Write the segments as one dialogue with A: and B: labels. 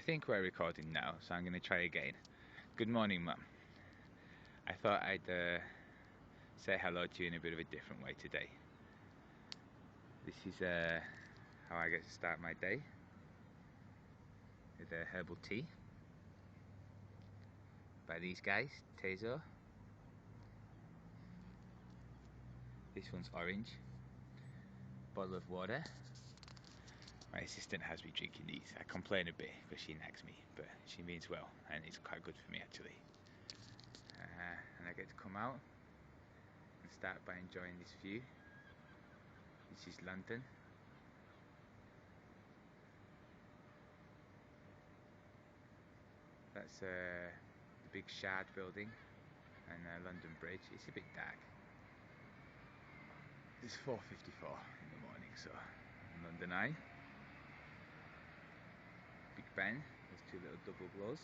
A: think we're recording now, so I'm going to try again. Good morning, Mum. I thought I'd say hello to you in a bit of a different way today. This is how I get to start my day, with a herbal tea by these guys, Tezo. This one's orange. Bottle of water. My assistant has me drinking these. I complain a bit because she nags me, but she means well, and it's quite good for me actually. And I get to come out and start by enjoying this view. This is London. That's the big Shard building and London Bridge. It's a bit dark. It's 4:54 in the morning, so London Eye. Big Ben, there's two little double glows,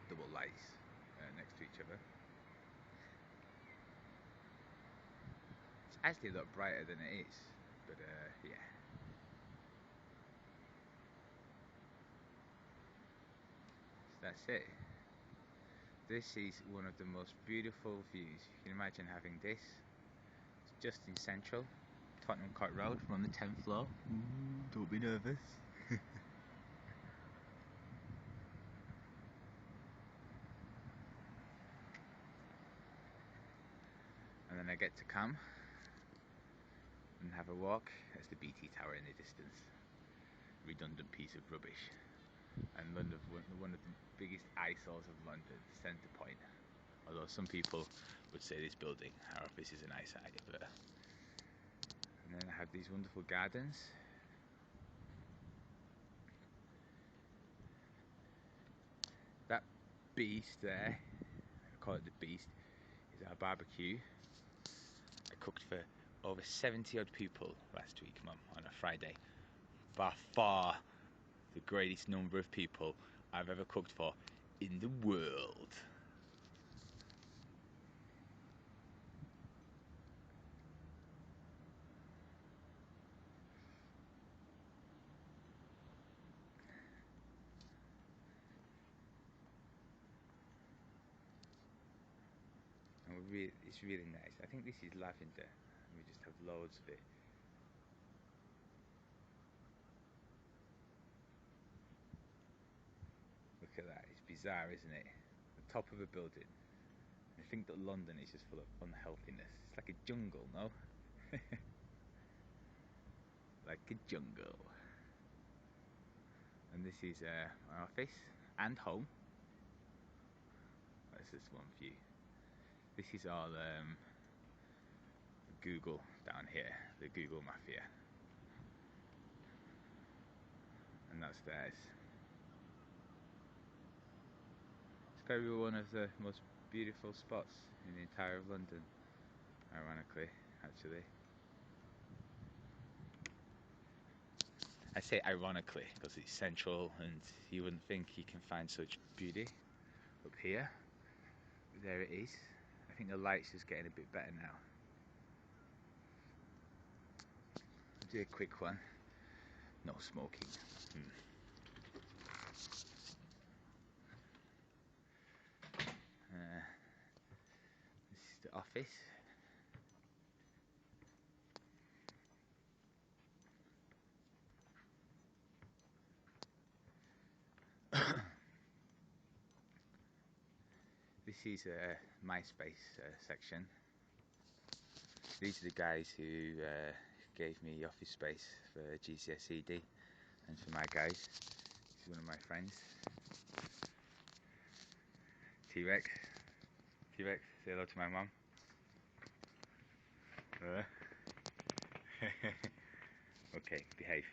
A: double lights next to each other. It's actually a lot brighter than it is, but yeah. So that's it. This is one of the most beautiful views. You can imagine having this. It's just in central, Tottenham Court Road. We're on the 10th floor. Don't be nervous. And then I get to come and have a walk. That's the BT Tower in the distance. Redundant piece of rubbish. And London, one of the biggest eyesores of London, Centre Point. Although some people would say this building, our office, is an eyesore. But and then I have these wonderful gardens. That beast there, I call it the beast, is our barbecue. I cooked for over 70 odd people last week, Mum, on a Friday. By far the greatest number of people I've ever cooked for in the world. And it's really nice. I think this is lavender. We just have loads of it. Look at that, it's bizarre, isn't it? The top of a building. I think that London is just full of unhealthiness. It's like a jungle, no? Like a jungle. And this is my office and home. That's just one view. This is all Google down here, the Google Mafia. And that's theirs. It's probably one of the most beautiful spots in the entire of London, ironically, actually. I say ironically because it's central and you wouldn't think you can find such beauty up here. But there it is. I think the light's just getting a bit better now. I'll do a quick one. No smoking. This is the office. This is a MySpace section. These are the guys who gave me office space for GCSED and for my guys. This is one of my friends. T-Rex. T-Rex, say hello to my mum. Okay, behave.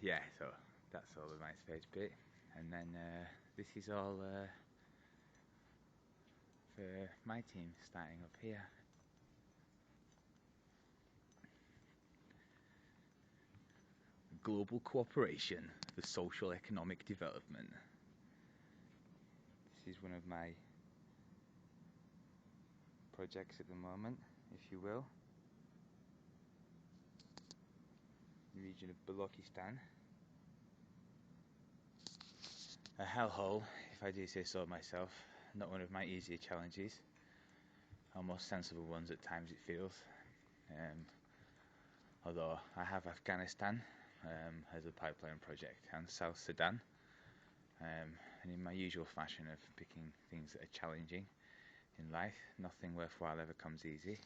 A: Yeah, so that's all the MySpace bit. And then this is all for my team starting up here. Global Cooperation for Social Economic Development. This is one of my projects at the moment, if you will. region of Balochistan. A hellhole, if I do say so myself. Not one of my easier challenges. Almost sensible ones at times, it feels. Although I have Afghanistan as a pipeline project and South Sudan. And in my usual fashion of picking things that are challenging in life, nothing worthwhile ever comes easy.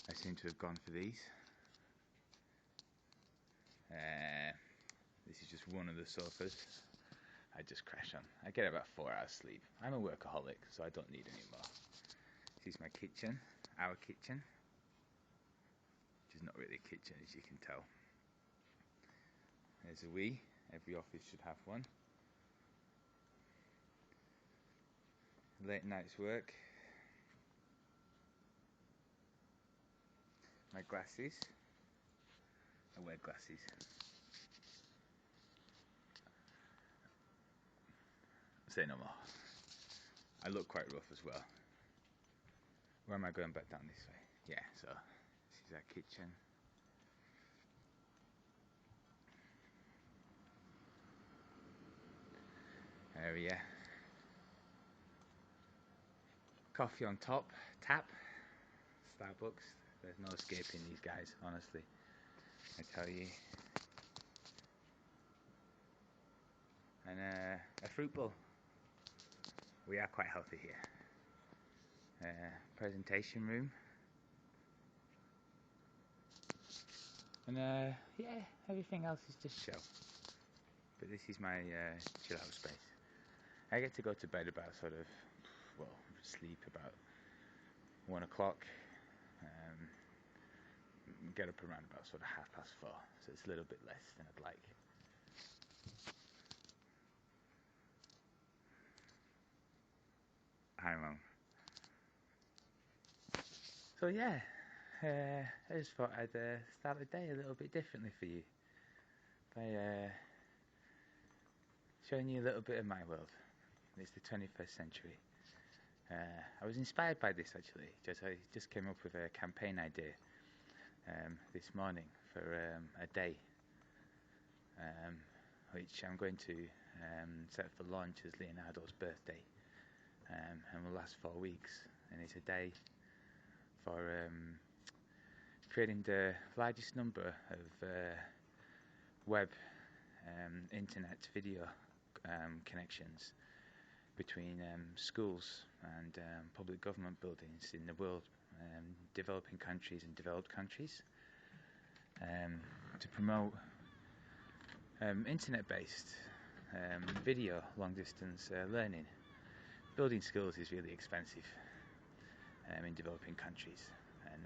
A: I seem to have gone for these. This is just one of the sofas I just crash on. I get about 4 hours sleep. I'm a workaholic, so I don't need any more. This is my kitchen, our kitchen, which is not really a kitchen, as you can tell. There's a Wii. Every office should have one. Late night's work. My glasses. I wear glasses. Say no more. I look quite rough as well. Where am I going back down this way? Yeah, so this is our kitchen. Area. Coffee on top, tap. Starbucks. There's no escaping these guys, honestly. I tell you. And a fruit bowl. We are quite healthy here. Presentation room. And yeah, everything else is just show. But this is my chill out space. I get to go to bed about sleep about 1 o'clock. Get up around about 4:30, so it's a little bit less than I'd like. Hi, Mum. So yeah, I just thought I'd start the day a little bit differently for you by showing you a little bit of my world. It's the 21st century. I was inspired by this actually. I just came up with a campaign idea this morning for a day, which I'm going to set for launch as Leonardo's birthday, and will last 4 weeks. And it's a day for creating the largest number of web internet video connections between schools and public government buildings in the world, developing countries and developed countries, to promote internet-based video long-distance learning. Building skills is really expensive in developing countries, and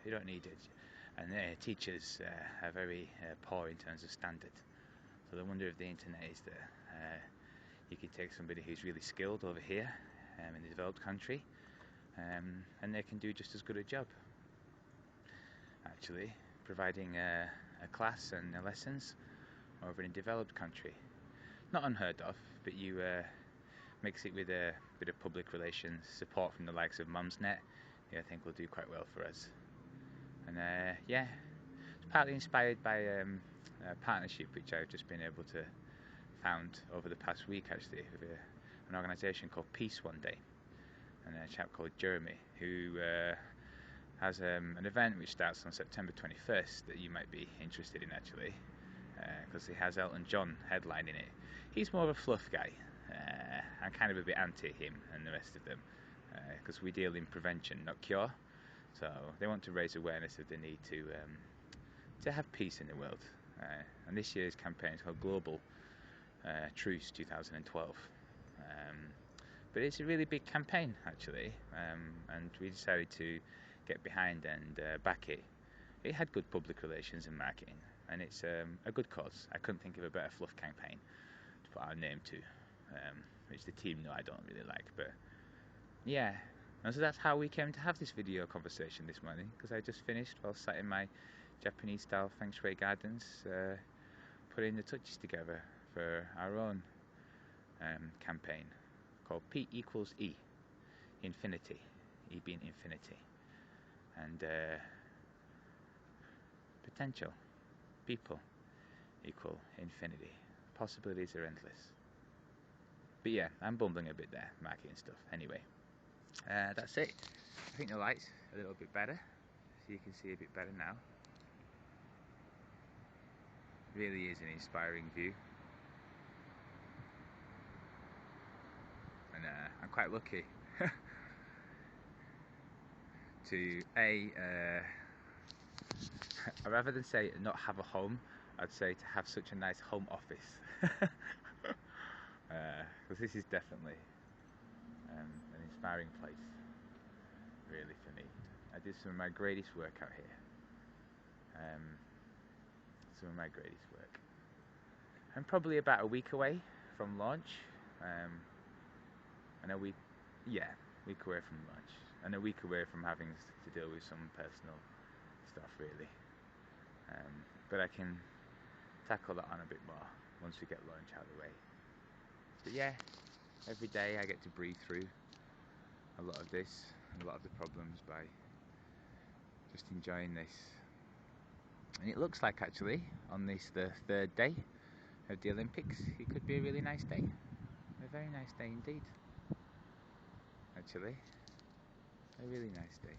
A: you don't need it. And teachers are very poor in terms of standard. So the wonder of the internet is that you can take somebody who's really skilled over here in the developed country, and they can do just as good a job, actually, providing a class and lessons over in a developed country. Not unheard of, but you mix it with a bit of public relations support from the likes of Mumsnet, who I think will do quite well for us. And yeah, it's partly inspired by a partnership which I've just been able to found over the past week, actually, with an organisation called Peace One Day, and a chap called Jeremy, who has an event which starts on September 21st that you might be interested in, actually, because he has Elton John headlining it. He's more of a fluff guy. I'm kind of a bit anti him and the rest of them, because we deal in prevention, not cure. So they want to raise awareness of the need to have peace in the world. And this year's campaign is called Global Truce 2012. But it's a really big campaign, actually, and we decided to get behind and back it. It had good public relations and marketing, and it's a good cause. I couldn't think of a better fluff campaign to put our name to, which the team know I don't really like, but yeah. And so that's how we came to have this video conversation this morning, because I just finished while sat in my Japanese style feng shui gardens, putting the touches together for our own campaign called P equals E, infinity, E being infinity. and potential. People equal infinity. Possibilities are endless. But yeah, I'm bumbling a bit there, marking stuff. Anyway, that's it. I think the light's a little bit better, so you can see a bit better now. Really is an inspiring view. And I'm quite lucky to rather than say not have a home, I'd say to have such a nice home office. Because this is definitely an inspiring place, really, for me. I did some of my greatest work out here. Some of my greatest work. I'm probably about a week away from launch. And a week away from launch. And a week away from having to deal with some personal stuff, really. But I can tackle that on a bit more once we get launch out of the way. But yeah, every day I get to breathe through a lot of this and a lot of the problems by just enjoying this. And it looks like, actually, on this, the third day of the Olympics, it could be a really nice day. A very nice day indeed. Actually, a really nice day.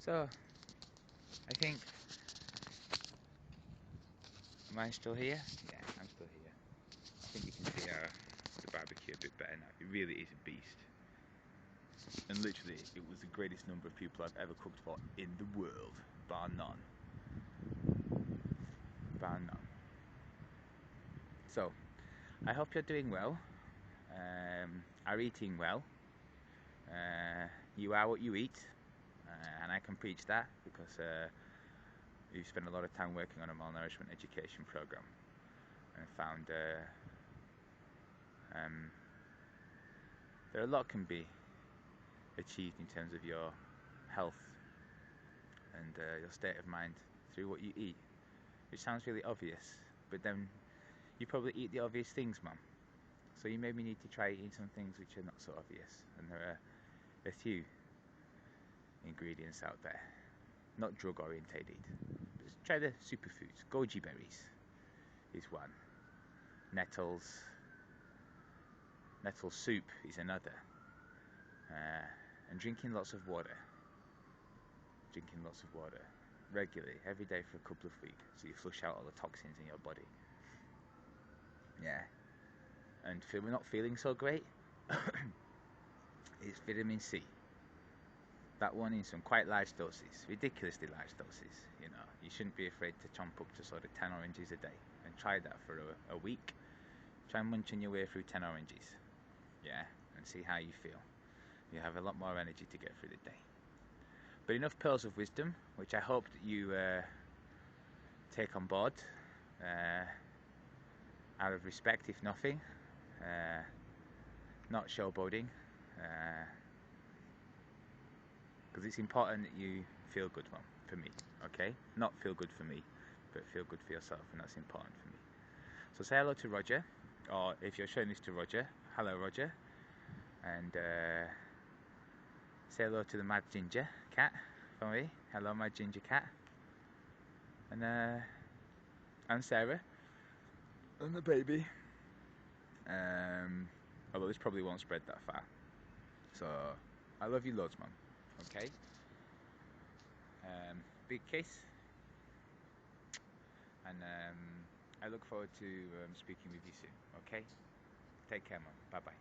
A: So, I think, am I still here? Yeah, I'm still here. I think you can see the barbecue a bit better now. It really is a beast. And literally, it was the greatest number of people I've ever cooked for in the world, bar none. Bar none. So, I hope you're doing well, are eating well. You are what you eat, and I can preach that because we've spent a lot of time working on a malnourishment education program and found there a lot can be achieved in terms of your health and your state of mind through what you eat, which sounds really obvious, but then you probably eat the obvious things, Mum. So you maybe need to try eating some things which are not so obvious, and there are a few ingredients out there, not drug orientated. Just try the superfoods. Goji berries is one. Nettle soup is another. And drinking lots of water. Drinking lots of water regularly, every day for a couple of weeks, so you flush out all the toxins in your body. Yeah. And if we're not feeling so great, it's vitamin C. That one in some quite large doses, ridiculously large doses. You know, you shouldn't be afraid to chomp up to sort of 10 oranges a day, and try that for a week. Try munching your way through 10 oranges, yeah, and see how you feel. You have a lot more energy to get through the day. But enough pearls of wisdom, which I hope that you take on board, out of respect, if nothing, not showboating, because it's important that you feel good, Mum, for me, okay? Not feel good for me, but feel good for yourself, and that's important for me. So say hello to Roger, or if you're showing this to Roger, hello Roger, and say hello to the mad ginger cat for me. Hello, my ginger cat. And Sarah. And the baby. Although this probably won't spread that far. So, I love you loads, Mum. Okay? Big kiss. And I look forward to speaking with you soon. Okay? Take care, Mum. Bye-bye.